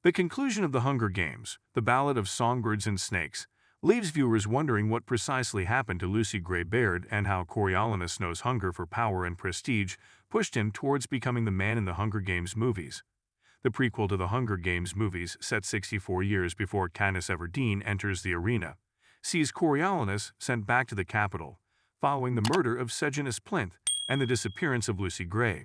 The conclusion of The Hunger Games, The Ballad of Songbirds and Snakes, leaves viewers wondering what precisely happened to Lucy Gray Baird and how Coriolanus Snow's hunger for power and prestige pushed him towards becoming the man in the Hunger Games movies. The prequel to the Hunger Games movies, set 64 years before Katniss Everdeen enters the arena, sees Coriolanus sent back to the capital, following the murder of Sejanus Plinth and the disappearance of Lucy Gray.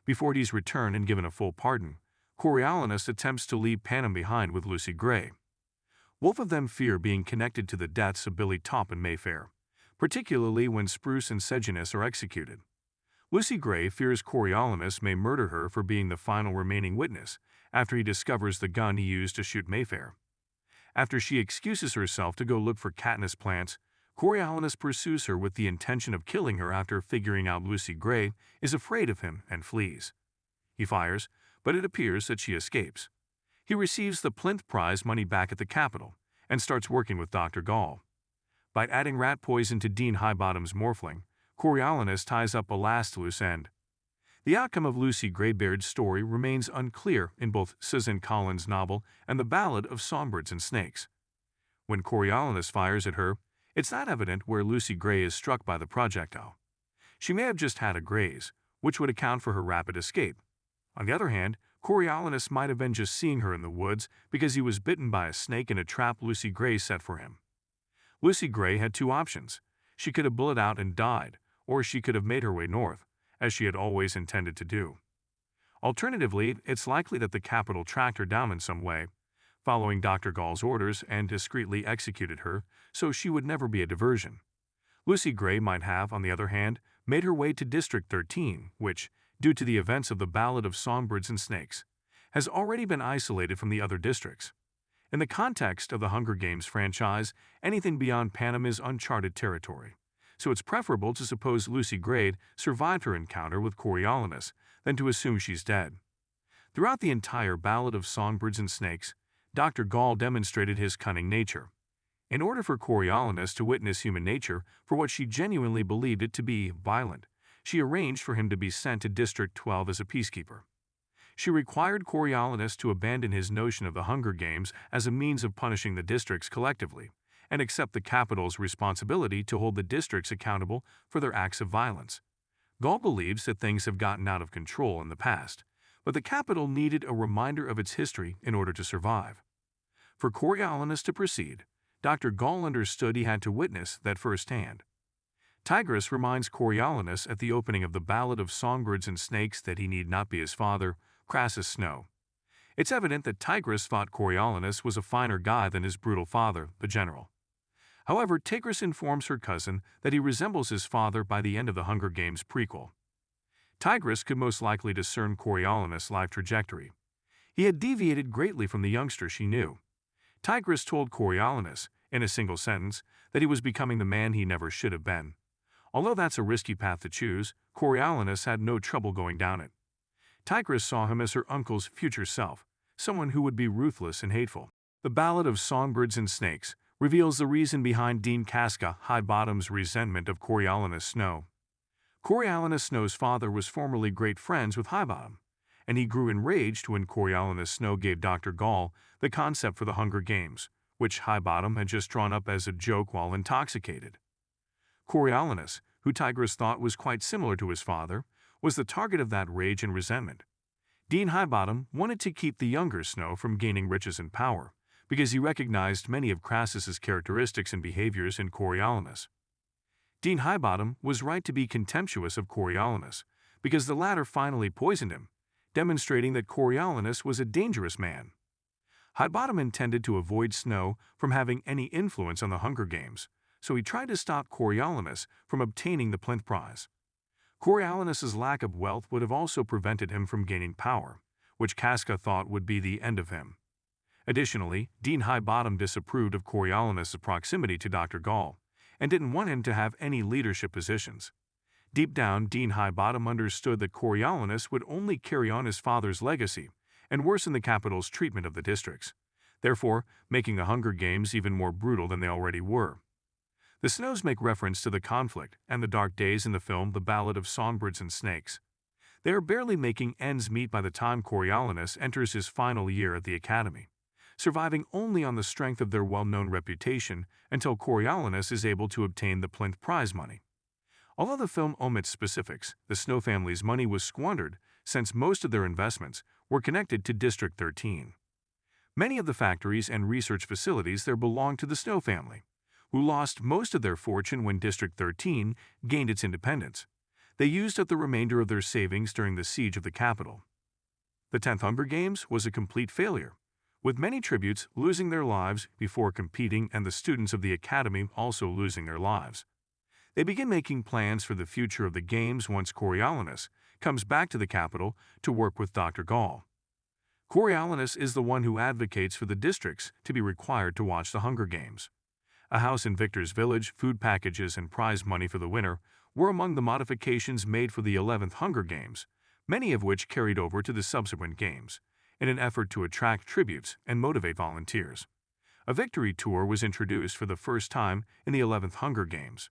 Before he's returned and given a full pardon, Coriolanus attempts to leave Panem behind with Lucy Gray. Both of them fear being connected to the deaths of Billy Top and Mayfair, particularly when Spruce and Sejanus are executed. Lucy Gray fears Coriolanus may murder her for being the final remaining witness after he discovers the gun he used to shoot Mayfair. After she excuses herself to go look for Katniss plants, Coriolanus pursues her with the intention of killing her after figuring out Lucy Gray is afraid of him and flees. He fires, but it appears that she escapes. He receives the Plinth Prize money back at the Capitol and starts working with Dr. Gall. By adding rat poison to Dean Highbottom's morphling, Coriolanus ties up a last loose end. The outcome of Lucy Gray Baird's story remains unclear in both Susan Collins' novel and The Ballad of Songbirds and Snakes. When Coriolanus fires at her, it's not evident where Lucy Gray is struck by the projectile. She may have just had a graze, which would account for her rapid escape. On the other hand, Coriolanus might have been just seeing her in the woods because he was bitten by a snake in a trap Lucy Gray set for him. Lucy Gray had two options. She could have bled out and died, or she could have made her way north, as she had always intended to do. Alternatively, it's likely that the Capitol tracked her down in some way, following Dr. Gall's orders, and discreetly executed her, so she would never be a diversion. Lucy Gray might have, on the other hand, made her way to District 13, which, due to the events of the Ballad of Songbirds and Snakes, has already been isolated from the other districts. In the context of the Hunger Games franchise, anything beyond Panem is uncharted territory, so it's preferable to suppose Lucy Gray survived her encounter with Coriolanus than to assume she's dead. Throughout the entire Ballad of Songbirds and Snakes, Dr. Gall demonstrated his cunning nature. In order for Coriolanus to witness human nature for what she genuinely believed it to be, violent, she arranged for him to be sent to District 12 as a peacekeeper. She required Coriolanus to abandon his notion of the Hunger Games as a means of punishing the districts collectively, and accept the Capitol's responsibility to hold the districts accountable for their acts of violence. Gall believes that things have gotten out of control in the past, but the Capitol needed a reminder of its history in order to survive. For Coriolanus to proceed, Dr. Gall understood he had to witness that firsthand. Tigris reminds Coriolanus at the opening of the Ballad of Songbirds and Snakes that he need not be his father, Crassus Snow. It's evident that Tigris thought Coriolanus was a finer guy than his brutal father, the general. However, Tigris informs her cousin that he resembles his father by the end of the Hunger Games prequel. Tigris could most likely discern Coriolanus' life trajectory. He had deviated greatly from the youngster she knew. Tigris told Coriolanus, in a single sentence, that he was becoming the man he never should have been. Although that's a risky path to choose, Coriolanus had no trouble going down it. Tigris saw him as her uncle's future self, someone who would be ruthless and hateful. The Ballad of Songbirds and Snakes reveals the reason behind Dean Casca Highbottom's resentment of Coriolanus Snow. Coriolanus Snow's father was formerly great friends with Highbottom, and he grew enraged when Coriolanus Snow gave Dr. Gall the concept for the Hunger Games, which Highbottom had just drawn up as a joke while intoxicated. Coriolanus, who Tigris thought was quite similar to his father, was the target of that rage and resentment. Dean Highbottom wanted to keep the younger Snow from gaining riches and power, because he recognized many of Crassus's characteristics and behaviors in Coriolanus. Dean Highbottom was right to be contemptuous of Coriolanus, because the latter finally poisoned him, demonstrating that Coriolanus was a dangerous man. Highbottom intended to avoid Snow from having any influence on the Hunger Games, so he tried to stop Coriolanus from obtaining the Plinth Prize. Coriolanus's lack of wealth would have also prevented him from gaining power, which Casca thought would be the end of him. Additionally, Dean Highbottom disapproved of Coriolanus' proximity to Dr. Gall, and didn't want him to have any leadership positions. Deep down, Dean Highbottom understood that Coriolanus would only carry on his father's legacy and worsen the Capitol's treatment of the districts, therefore making the Hunger Games even more brutal than they already were. The Snows make reference to the conflict and the dark days in the film The Ballad of Songbirds and Snakes. They are barely making ends meet by the time Coriolanus enters his final year at the academy, surviving only on the strength of their well-known reputation until Coriolanus is able to obtain the plinth prize money. Although the film omits specifics, the Snow family's money was squandered since most of their investments were connected to District 13. Many of the factories and research facilities there belonged to the Snow family, who lost most of their fortune when District 13 gained its independence. They used up the remainder of their savings during the siege of the capital. The 10th Hunger Games was a complete failure, with many tributes losing their lives before competing and the students of the academy also losing their lives. They begin making plans for the future of the games once Coriolanus comes back to the capital to work with Dr. Gall. Coriolanus is the one who advocates for the districts to be required to watch the Hunger Games. A house in Victor's village, food packages, and prize money for the winner were among the modifications made for the 11th Hunger Games, many of which carried over to the subsequent games, in an effort to attract tributes and motivate volunteers. A victory tour was introduced for the first time in the 11th Hunger Games.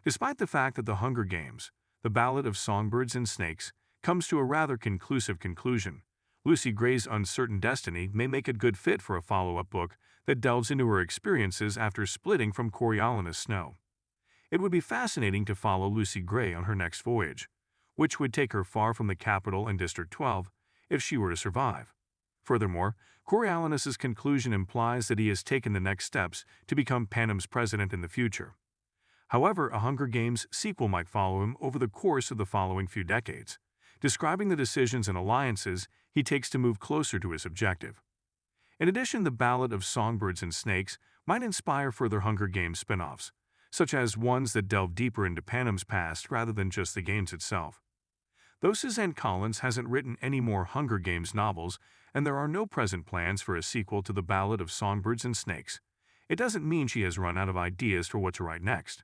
Despite the fact that the Hunger Games, The Ballad of Songbirds and Snakes, comes to a rather conclusive conclusion, Lucy Gray's uncertain destiny may make a good fit for a follow-up book that delves into her experiences after splitting from Coriolanus Snow. It would be fascinating to follow Lucy Gray on her next voyage, which would take her far from the capital and District 12 if she were to survive. Furthermore, Coriolanus's conclusion implies that he has taken the next steps to become Panem's president in the future. However, a Hunger Games sequel might follow him over the course of the following few decades, describing the decisions and alliances he takes to move closer to his objective. In addition, The Ballad of Songbirds and Snakes might inspire further Hunger Games spin-offs, such as ones that delve deeper into Panem's past rather than just the games itself. Though Suzanne Collins hasn't written any more Hunger Games novels and there are no present plans for a sequel to The Ballad of Songbirds and Snakes, it doesn't mean she has run out of ideas for what to write next.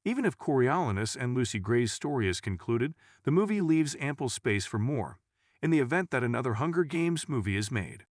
Even if Coriolanus and Lucy Gray's story is concluded, the movie leaves ample space for more, in the event that another Hunger Games movie is made.